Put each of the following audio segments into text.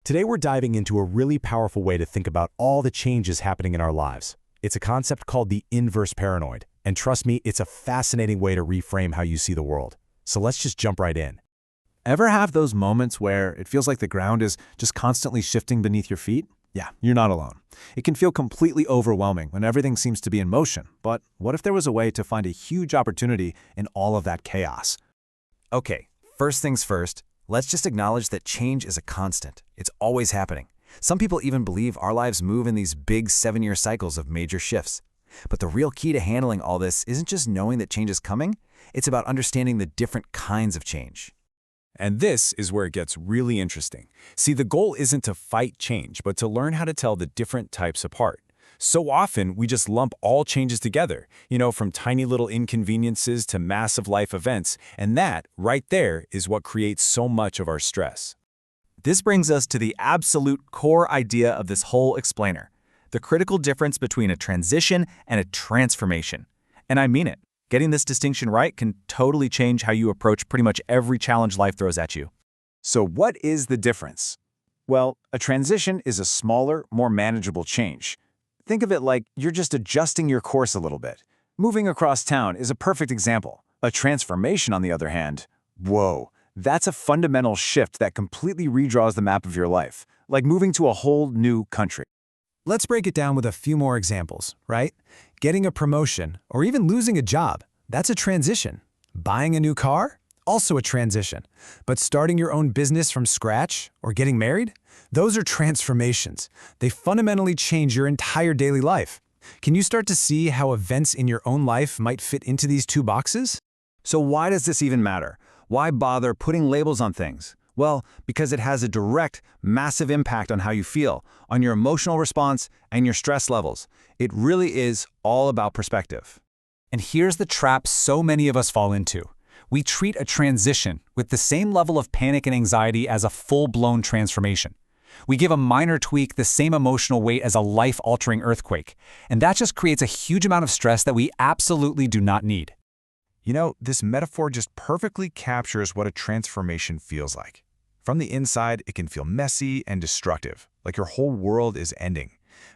Today we're diving into a really powerful way to think about all the changes happening in our lives. It's a concept called the inverse paranoid, and trust me, it's a fascinating way to reframe how you see the world. So let's just jump right in. Ever have those moments where it feels like the ground is just constantly shifting beneath your feet? Yeah, you're not alone. It can feel completely overwhelming when everything seems to be in motion, but what if there was a way to find a huge opportunity in all of that chaos? Okay, first things first, let's just acknowledge that change is a constant. It's always happening. Some people even believe our lives move in these big 7-year cycles of major shifts. But the real key to handling all this isn't just knowing that change is coming, it's about understanding the different kinds of change. And this is where it gets really interesting. See, the goal isn't to fight change, but to learn how to tell the different types apart. So often, we just lump all changes together, from tiny little inconveniences to massive life events, and that, right there, is what creates so much of our stress. This brings us to the absolute core idea of this whole explainer, the critical difference between a transition and a transformation. And I mean it. Getting this distinction right can totally change how you approach pretty much every challenge life throws at you. So what is the difference? Well, a transition is a smaller, more manageable change. Think of it like you're just adjusting your course a little bit. Moving across town is a perfect example. A transformation, on the other hand, whoa, that's a fundamental shift that completely redraws the map of your life, like moving to a whole new country. Let's break it down with a few more examples, right? Getting a promotion, or even losing a job, that's a transition. Buying a new car? Also a transition. But starting your own business from scratch, or getting married? Those are transformations. They fundamentally change your entire daily life. Can you start to see how events in your own life might fit into these two boxes? So why does this even matter? Why bother putting labels on things? Well, because it has a direct, massive impact on how you feel, on your emotional response, and your stress levels. It really is all about perspective. And here's the trap so many of us fall into. We treat a transition with the same level of panic and anxiety as a full-blown transformation. We give a minor tweak the same emotional weight as a life-altering earthquake, and that just creates a huge amount of stress that we absolutely do not need. This metaphor just perfectly captures what a transformation feels like. From the inside, it can feel messy and destructive, like your whole world is ending.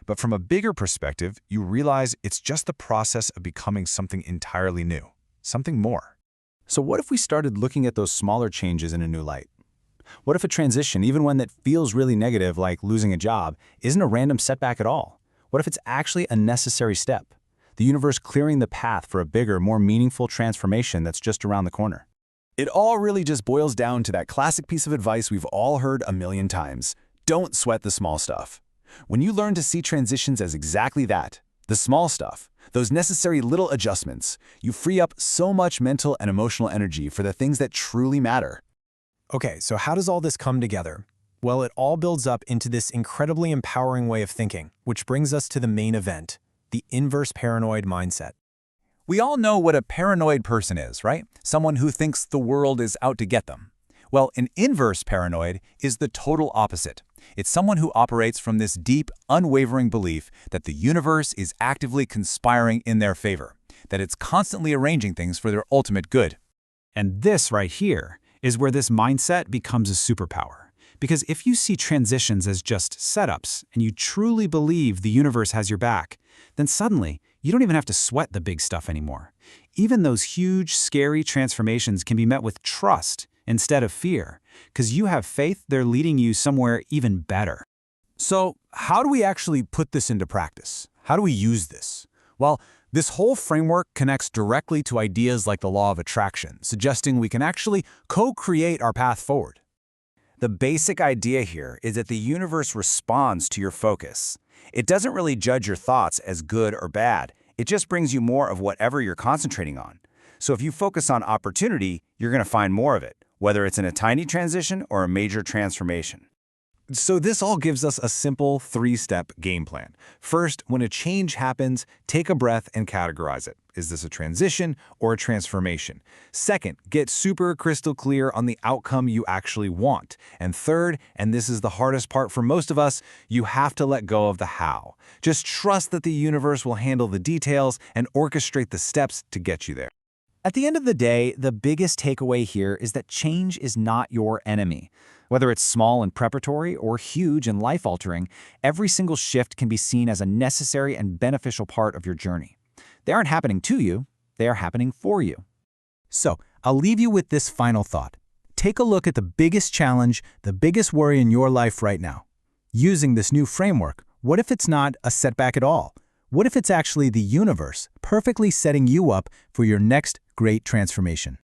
But from a bigger perspective, you realize it's just the process of becoming something entirely new, something more. So what if we started looking at those smaller changes in a new light? What if a transition, even one that feels really negative like losing a job, isn't a random setback at all? What if it's actually a necessary step? The universe clearing the path for a bigger, more meaningful transformation that's just around the corner. It all really just boils down to that classic piece of advice we've all heard a million times. Don't sweat the small stuff. When you learn to see transitions as exactly that, the small stuff, those necessary little adjustments, you free up so much mental and emotional energy for the things that truly matter. Okay, so how does all this come together? Well, it all builds up into this incredibly empowering way of thinking, which brings us to the main event, the inverse paranoid mindset. We all know what a paranoid person is, right? Someone who thinks the world is out to get them. Well, an inverse paranoid is the total opposite. It's someone who operates from this deep, unwavering belief that the universe is actively conspiring in their favor, that it's constantly arranging things for their ultimate good. And this right here is where this mindset becomes a superpower. Because if you see transitions as just setups and you truly believe the universe has your back, then suddenly you don't even have to sweat the big stuff anymore. Even those huge, scary transformations can be met with trust instead of fear, because you have faith they're leading you somewhere even better. So, how do we actually put this into practice? How do we use this? Well, this whole framework connects directly to ideas like the law of attraction, suggesting we can actually co-create our path forward. The basic idea here is that the universe responds to your focus. It doesn't really judge your thoughts as good or bad. It just brings you more of whatever you're concentrating on. So if you focus on opportunity, you're going to find more of it, whether it's in a tiny transition or a major transformation. So this all gives us a simple 3-step game plan. First, when a change happens, take a breath and categorize it. Is this a transition or a transformation? Second, get super crystal clear on the outcome you actually want. And third, and this is the hardest part for most of us, you have to let go of the how. Just trust that the universe will handle the details and orchestrate the steps to get you there. At the end of the day, the biggest takeaway here is that change is not your enemy. Whether it's small and preparatory or huge and life-altering, every single shift can be seen as a necessary and beneficial part of your journey. They aren't happening to you, they are happening for you. So, I'll leave you with this final thought. Take a look at the biggest challenge, the biggest worry in your life right now. Using this new framework, what if it's not a setback at all? What if it's actually the universe perfectly setting you up for your next great transformation?